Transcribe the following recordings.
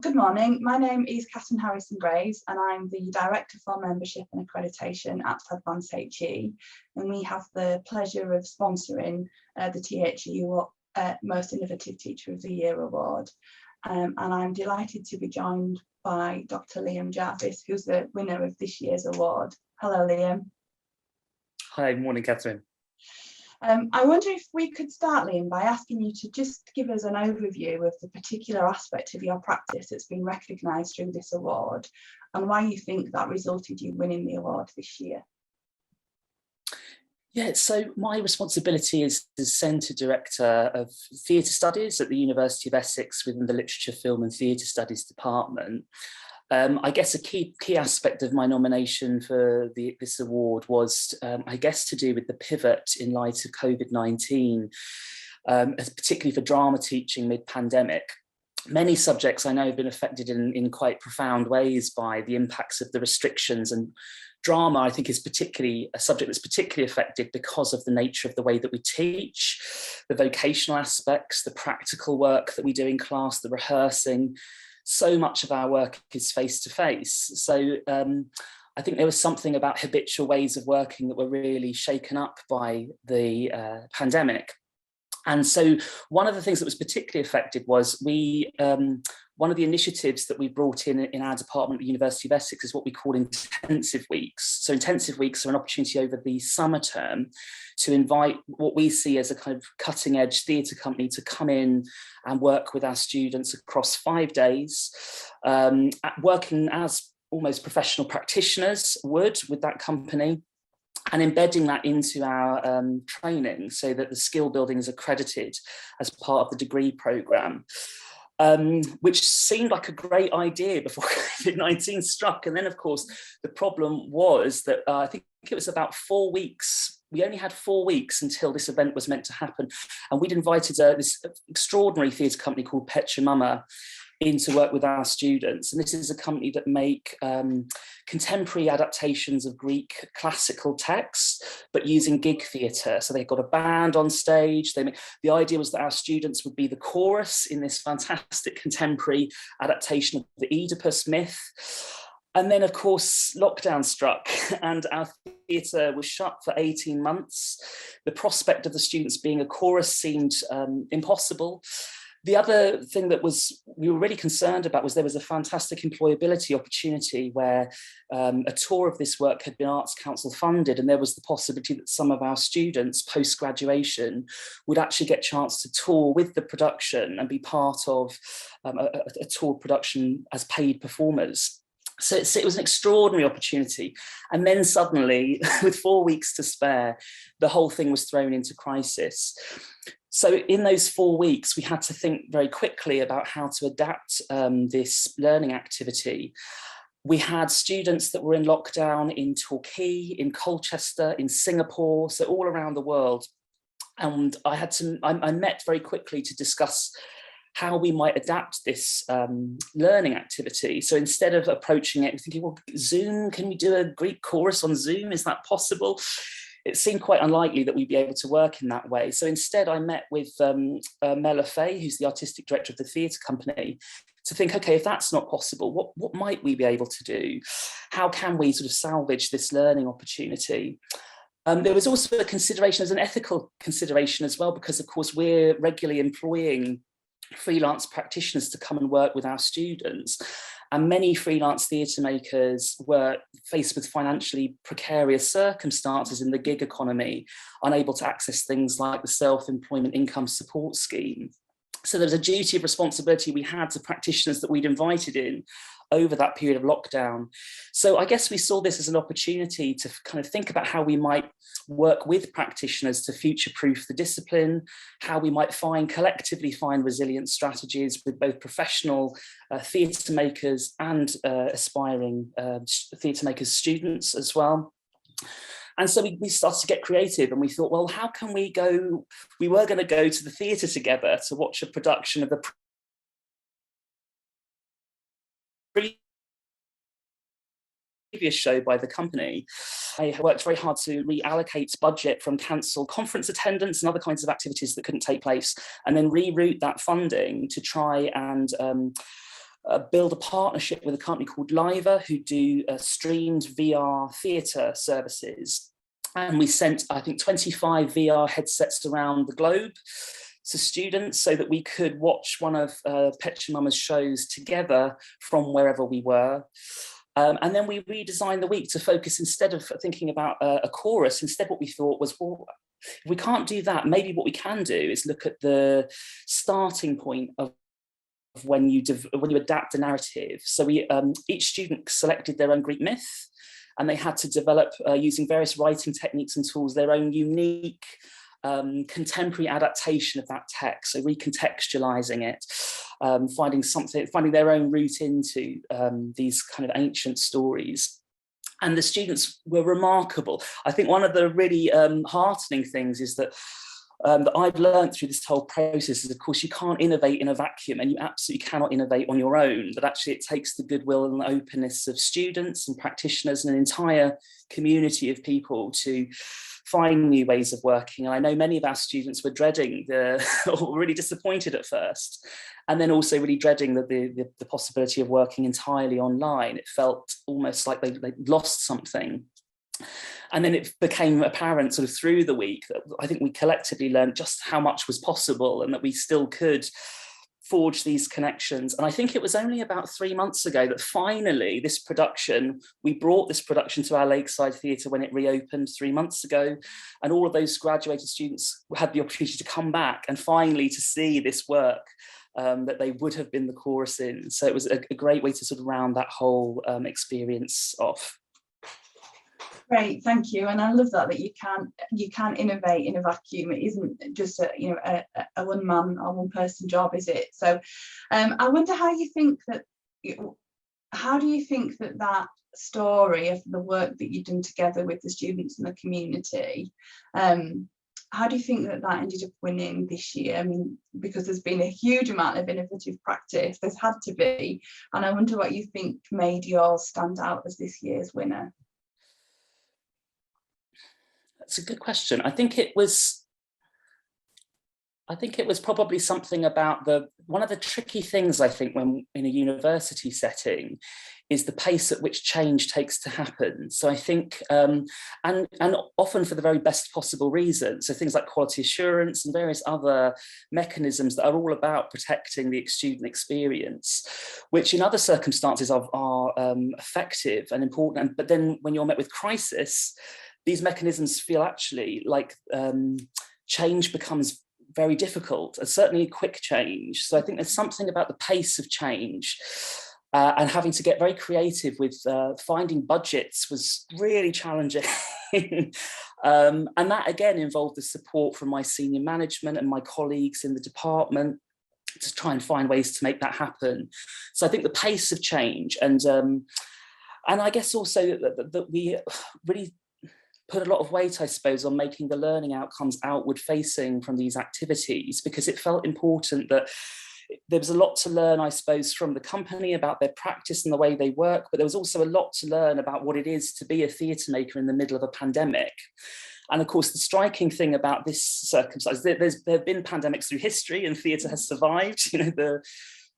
Good morning, my name is Kathryn Harrison-Graves and I'm the Director for Membership and Accreditation at Advance HE, and we have the pleasure of sponsoring the THE Most Innovative Teacher of the Year Award. And I'm delighted to be joined by Dr. Liam Jarvis, who's the winner of this year's award. Hello, Liam. Hi, morning, Kathryn. I wonder if we could start, Liam, by asking you to just give us an overview of the particular aspect of your practice that's been recognised through this award and why you think that resulted in you winning the award this year. Yeah, so my responsibility is as Centre Director of Theatre Studies at the University of Essex within the Literature, Film and Theatre Studies Department. I guess a key aspect of my nomination for this award was, I guess, to do with the pivot in light of COVID-19, particularly for drama teaching mid-pandemic. Many subjects I know have been affected in quite profound ways by the impacts of the restrictions, and drama, I think, is particularly a subject that's particularly affected because of the nature of the way that we teach, the vocational aspects, the practical work that we do in class, the rehearsing. So much of our work is face-to-face. So I think there was something about habitual ways of working that were really shaken up by the pandemic. And so one of the things that was particularly affected was one of the initiatives that we brought in our department at the University of Essex is what we call intensive weeks. So intensive weeks are an opportunity over the summer term to invite what we see as a kind of cutting edge theatre company to come in and work with our students across 5 days, working as almost professional practitioners would with that company, and embedding that into our training so that the skill building is accredited as part of the degree programme. Which seemed like a great idea before COVID-19 struck. And then, of course, the problem was that I think it was about 4 weeks. We only had 4 weeks until this event was meant to happen. And we'd invited this extraordinary theatre company called Petra in to work with our students. And this is a company that make contemporary adaptations of Greek classical texts, but using gig theatre. So they've got a band on stage. The idea was that our students would be the chorus in this fantastic contemporary adaptation of the Oedipus myth. And then, of course, lockdown struck and our theatre was shut for 18 months. The prospect of the students being a chorus seemed impossible. The other thing that we were really concerned about was there was a fantastic employability opportunity where a tour of this work had been Arts Council funded, and there was the possibility that some of our students post-graduation would actually get a chance to tour with the production and be part of a tour production as paid performers. So it was an extraordinary opportunity. And then suddenly, with 4 weeks to spare, the whole thing was thrown into crisis. So in those 4 weeks, we had to think very quickly about how to adapt this learning activity. We had students that were in lockdown in Torquay, in Colchester, in Singapore, so all around the world. And I met very quickly to discuss how we might adapt this learning activity. So instead of approaching it and thinking, well, Zoom, can we do a Greek chorus on Zoom? Is that possible? It seemed quite unlikely that we'd be able to work in that way. So instead I met with Mela Fay, who's the artistic director of the theatre company, to think, okay, if that's not possible, what might we be able to do? How can we sort of salvage this learning opportunity? There was also a consideration as an ethical consideration as well, because of course we're regularly employing freelance practitioners to come and work with our students. And many freelance theatre makers were faced with financially precarious circumstances in the gig economy, unable to access things like the self-employment income support scheme. So there's a duty of responsibility we had to practitioners that we'd invited in over that period of lockdown. So I guess we saw this as an opportunity to kind of think about how we might work with practitioners to future-proof the discipline, how we might collectively find resilient strategies with both professional theatre makers and aspiring theatre makers students as well. And so we started to get creative and we thought, well, how can we were going to go to the theatre together to watch a production of the previous show by the company. I worked very hard to reallocate budget from cancelled conference attendance and other kinds of activities that couldn't take place, and then reroute that funding to try and build a partnership with a company called Liver, who do streamed VR theatre services. And we sent, I think, 25 VR headsets around the globe to students so that we could watch one of Petra Mama's shows together from wherever we were. And then we redesigned the week to focus, instead of thinking about a chorus, instead what we thought was, well, if we can't do that, maybe what we can do is look at the starting point of when you adapt a narrative. So we each student selected their own Greek myth, and they had to develop, using various writing techniques and tools, their own unique contemporary adaptation of that text, so recontextualizing it, finding their own route into these kind of ancient stories. And the students were remarkable. I think one of the really heartening things is that I've learned through this whole process is, of course, you can't innovate in a vacuum, and you absolutely cannot innovate on your own, but actually it takes the goodwill and openness of students and practitioners and an entire community of people to find new ways of working. And I know many of our students were dreading or really disappointed at first, and then also really dreading the possibility of working entirely online. It felt almost like they lost something. And then it became apparent sort of through the week that I think we collectively learned just how much was possible, and that we still could forge these connections. And I think it was only about 3 months ago that finally we brought this production to our Lakeside Theatre when it reopened 3 months ago. And all of those graduated students had the opportunity to come back and finally to see this work that they would have been the chorus in. So it was a great way to sort of round that whole experience off. Great, thank you. And I love that you can't innovate in a vacuum. It isn't just a one man or one person job, is it? So I wonder how do you think that story of the work that you've done together with the students and the community, how do you think that ended up winning this year? I mean, because there's been a huge amount of innovative practice, there's had to be, and I wonder what you think made yours stand out as this year's winner. That's a good question. I think it was probably something about one of the tricky things, I think, when in a university setting, is the pace at which change takes to happen. So I think, and often for the very best possible reason. So things like quality assurance and various other mechanisms that are all about protecting the student experience, which in other circumstances are effective and important. But then when you're met with crisis, these mechanisms feel actually like change becomes very difficult, and certainly quick change. So I think there's something about the pace of change and having to get very creative with finding budgets was really challenging. And that again involved the support from my senior management and my colleagues in the department to try and find ways to make that happen. So I think the pace of change and I guess also that we really put a lot of weight, I suppose, on making the learning outcomes outward facing from these activities, because it felt important that there was a lot to learn, I suppose, from the company about their practice and the way they work, but there was also a lot to learn about what it is to be a theatre maker in the middle of a pandemic. And of course, the striking thing about this circumstance, there have been pandemics through history and theatre has survived,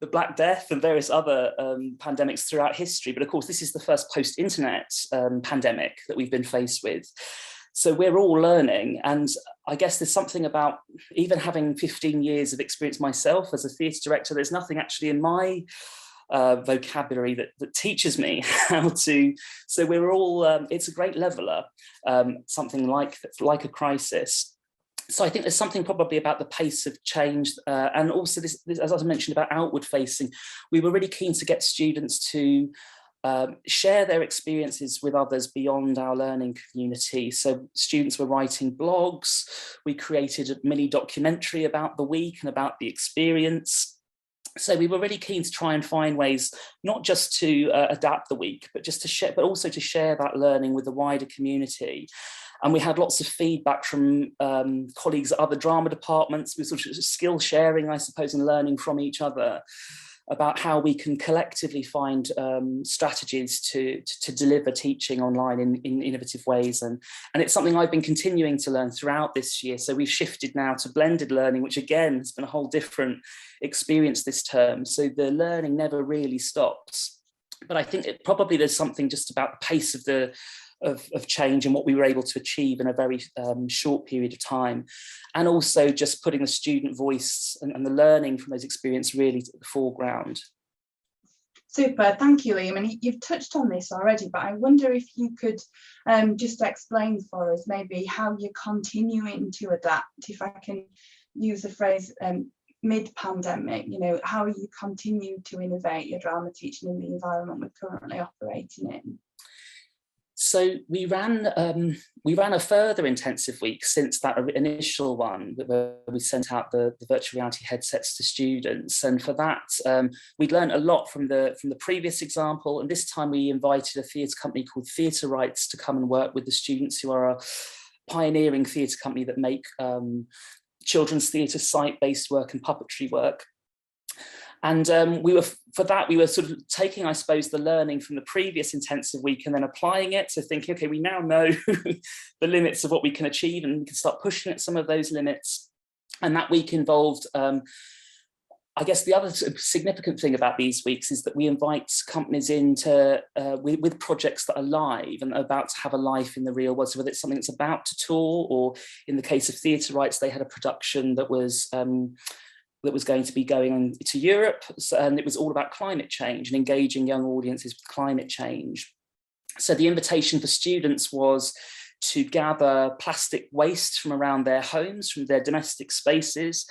the Black Death and various other pandemics throughout history. But of course, this is the first post-internet pandemic that we've been faced with. So we're all learning. And I guess there's something about, even having 15 years of experience myself as a theatre director, there's nothing actually in my vocabulary that teaches me how to. So we're all, it's a great leveler, something like a crisis. So I think there's something probably about the pace of change, and also this, as I mentioned, about outward facing. We were really keen to get students to share their experiences with others beyond our learning community. So students were writing blogs. We created a mini documentary about the week and about the experience. So we were really keen to try and find ways, not just to adapt the week, but just to share, but also to share that learning with the wider community. And we had lots of feedback from colleagues at other drama departments. We sort of skill sharing, I suppose, and learning from each other. about how we can collectively find strategies to deliver teaching online in innovative ways. And it's something I've been continuing to learn throughout this year. So we've shifted now to blended learning, which again has been a whole different experience this term. So the learning never really stops. But I think probably there's something just about the pace of change and what we were able to achieve in a very short period of time, and also just putting the student voice and the learning from those experiences really to the foreground. Super, thank you, Liam. And you've touched on this already, but I wonder if you could just explain for us maybe how you're continuing to adapt, if I can use the phrase mid-pandemic, you know, how you continue to innovate your drama teaching in the environment we're currently operating in. So we ran a further intensive week since that initial one where we sent out the virtual reality headsets to students, and for that we'd learned a lot from the previous example, and this time we invited a theatre company called Theatre Rights to come and work with the students, who are a pioneering theatre company that make children's theatre site-based work and puppetry work. And we were sort of taking, I suppose, the learning from the previous intensive week and then applying it to thinking, okay, we now know the limits of what we can achieve, and we can start pushing at some of those limits. And that week involved, I guess the other significant thing about these weeks is that we invite companies into with projects that are live and about to have a life in the real world. So whether it's something that's about to tour, or in the case of Theatre Rights, they had a production that was going to be going to Europe, and it was all about climate change and engaging young audiences with climate change. So the invitation for students was to gather plastic waste from around their homes, from their domestic spaces,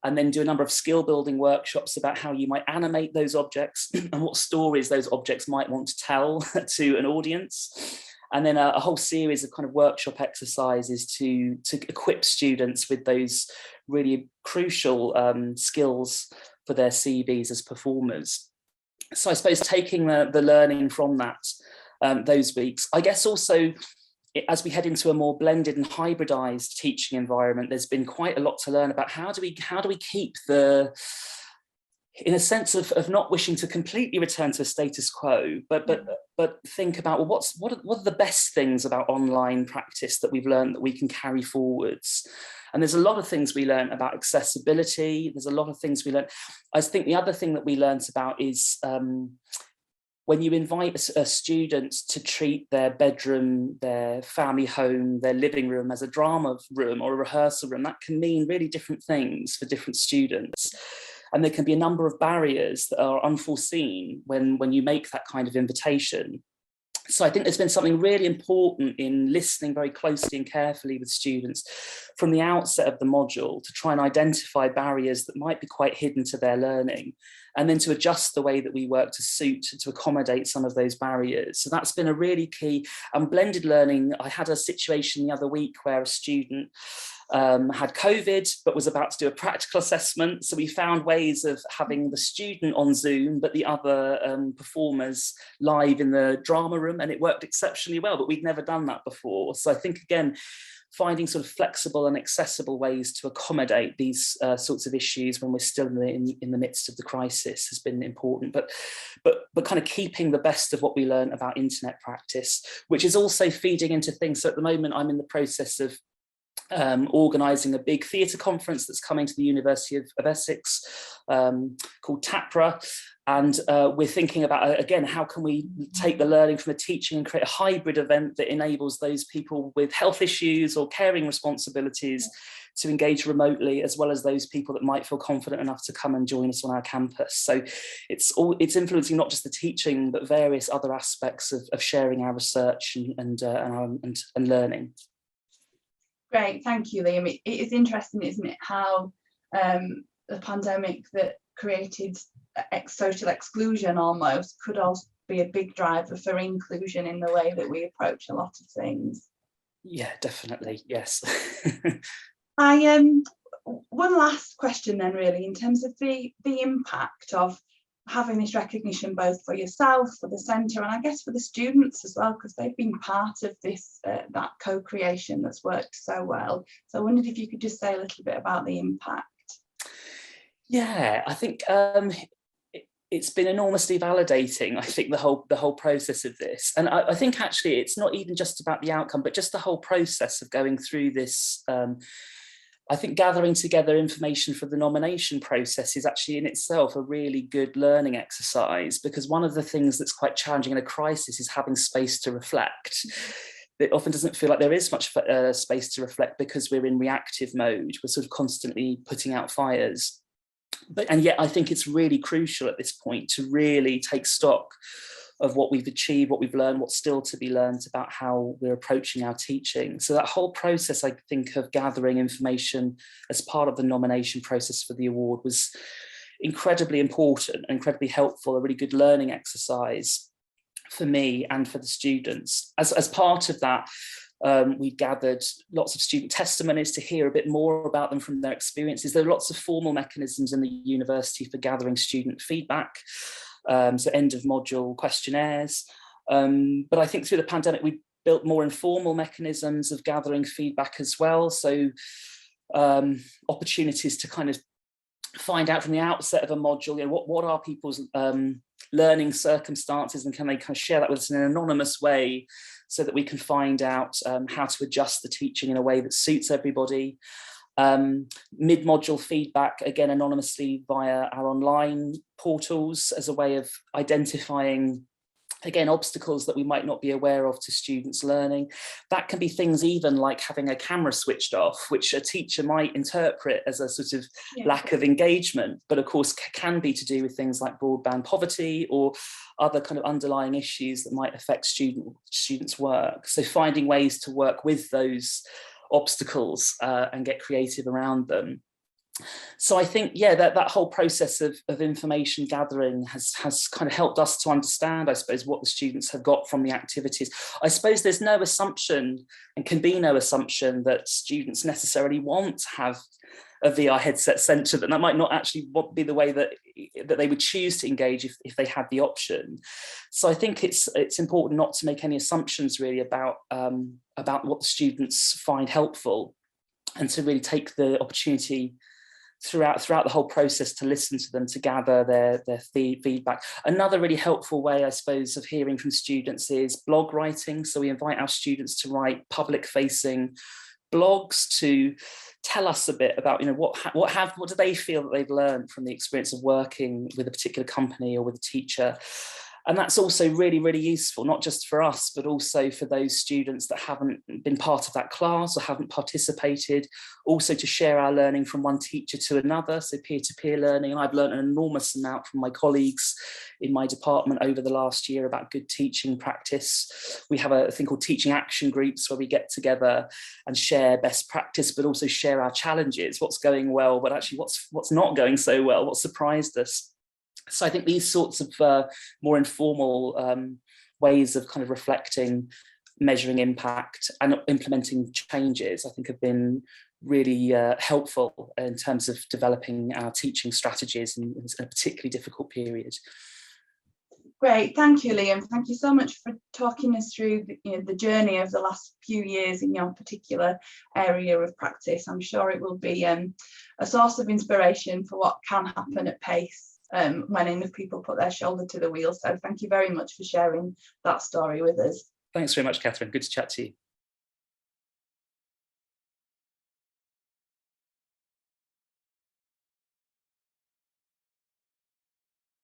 and then do a number of skill building workshops about how you might animate those objects and what stories those objects might want to tell to an audience. And then a whole series of kind of workshop exercises to equip students with those really crucial skills for their CVs as performers. So I suppose taking the learning from that, those weeks, I guess also as we head into a more blended and hybridized teaching environment, there's been quite a lot to learn about how do we keep the, in a sense of not wishing to completely return to a status quo, but think about, well, what are the best things about online practice that we've learned that we can carry forwards? And there's a lot of things we learned about accessibility. There's a lot of things we learned. I think the other thing that we learned about is when you invite a student to treat their bedroom, their family home, their living room as a drama room or a rehearsal room, that can mean really different things for different students. And there can be a number of barriers that are unforeseen when you make that kind of invitation. So I think there's been something really important in listening very closely and carefully with students from the outset of the module to try and identify barriers that might be quite hidden to their learning, and then to adjust the way that we work to accommodate some of those barriers. So that's been a really key. And blended learning, I had a situation the other week where a student had COVID, but was about to do a practical assessment. So we found ways of having the student on Zoom, but the other performers live in the drama room, and it worked exceptionally well, but we'd never done that before. So I think, again, finding sort of flexible and accessible ways to accommodate these sorts of issues when we're still in the midst of the crisis has been important, but kind of keeping the best of what we learn about internet practice, which is also feeding into things. So at the moment, I'm in the process of organising a big theatre conference that's coming to the University of Essex called TAPRA, and we're thinking about, again, how can we take the learning from the teaching and create a hybrid event that enables those people with health issues or caring responsibilities to engage remotely, as well as those people that might feel confident enough to come and join us on our campus. So it's influencing not just the teaching, but various other aspects of sharing our research and learning. Great, thank you, Liam. It is interesting, isn't it, how the pandemic that created social exclusion almost could also be a big driver for inclusion in the way that we approach a lot of things. Yeah, definitely, yes. One last question then, really, in terms of the impact of having this recognition both for yourself, for the centre, and I guess for the students as well, because they've been part of this that co-creation that's worked so well. So I wondered if you could just say a little bit about the impact. Yeah, I think it's been enormously validating, I think, the whole process of this. And I think actually it's not even just about the outcome, but just the whole process of going through this. I think gathering together information for the nomination process is actually in itself a really good learning exercise, because one of the things that's quite challenging in a crisis is having space to reflect. It often doesn't feel like there is much space to reflect because we're in reactive mode. We're sort of constantly putting out fires. And yet I think it's really crucial at this point to really take stock of what we've achieved, what we've learned, what's still to be learned about how we're approaching our teaching. So that whole process, I think, of gathering information as part of the nomination process for the award was incredibly important, incredibly helpful, a really good learning exercise for me and for the students. As part of that, we gathered lots of student testimonies to hear a bit more about them from their experiences. There are lots of formal mechanisms in the university for gathering student feedback, so end of module questionnaires. But I think through the pandemic, we built more informal mechanisms of gathering feedback as well. So opportunities to kind of find out from the outset of a module, what are people's learning circumstances, and can they kind of share that with us in an anonymous way so that we can find out how to adjust the teaching in a way that suits everybody. Mid-module feedback, again, anonymously via our online portals as a way of identifying, again, obstacles that we might not be aware of to students learning. That can be things even like having a camera switched off, which a teacher might interpret as a sort of lack of engagement, but of course can be to do with things like broadband poverty or other kind of underlying issues that might affect students' work. So finding ways to work with those obstacles and get creative around them. So I think, yeah, that whole process of information gathering has kind of helped us to understand, I suppose, what the students have got from the activities. I suppose there's no assumption, and can be no assumption, that students necessarily want to have a VR headset centre, that might not actually be the way that they would choose to engage if they had the option. So I think it's important not to make any assumptions really about what the students find helpful, and to really take the opportunity throughout the whole process to listen to them, to gather their feedback. Another really helpful way, I suppose, of hearing from students is blog writing. So we invite our students to write public-facing blogs to tell us a bit about, what do they feel that they've learned from the experience of working with a particular company or with a teacher. And that's also really, really useful, not just for us, but also for those students that haven't been part of that class or haven't participated, also to share our learning from one teacher to another, so peer-to-peer learning. And I've learned an enormous amount from my colleagues in my department over the last year about good teaching practice. We have a thing called teaching action groups where we get together and share best practice, but also share our challenges, what's going well, but actually what's not going so well, what surprised us. So I think these sorts of more informal ways of kind of reflecting, measuring impact and implementing changes, I think, have been really helpful in terms of developing our teaching strategies in a particularly difficult period. Great, thank you, Liam. Thank you so much for talking us through the journey of the last few years in your particular area of practice. I'm sure it will be a source of inspiration for what can happen at pace when enough people put their shoulder to the wheel. So thank you very much for sharing that story with us. Thanks very much, Kathryn. Good to chat to you.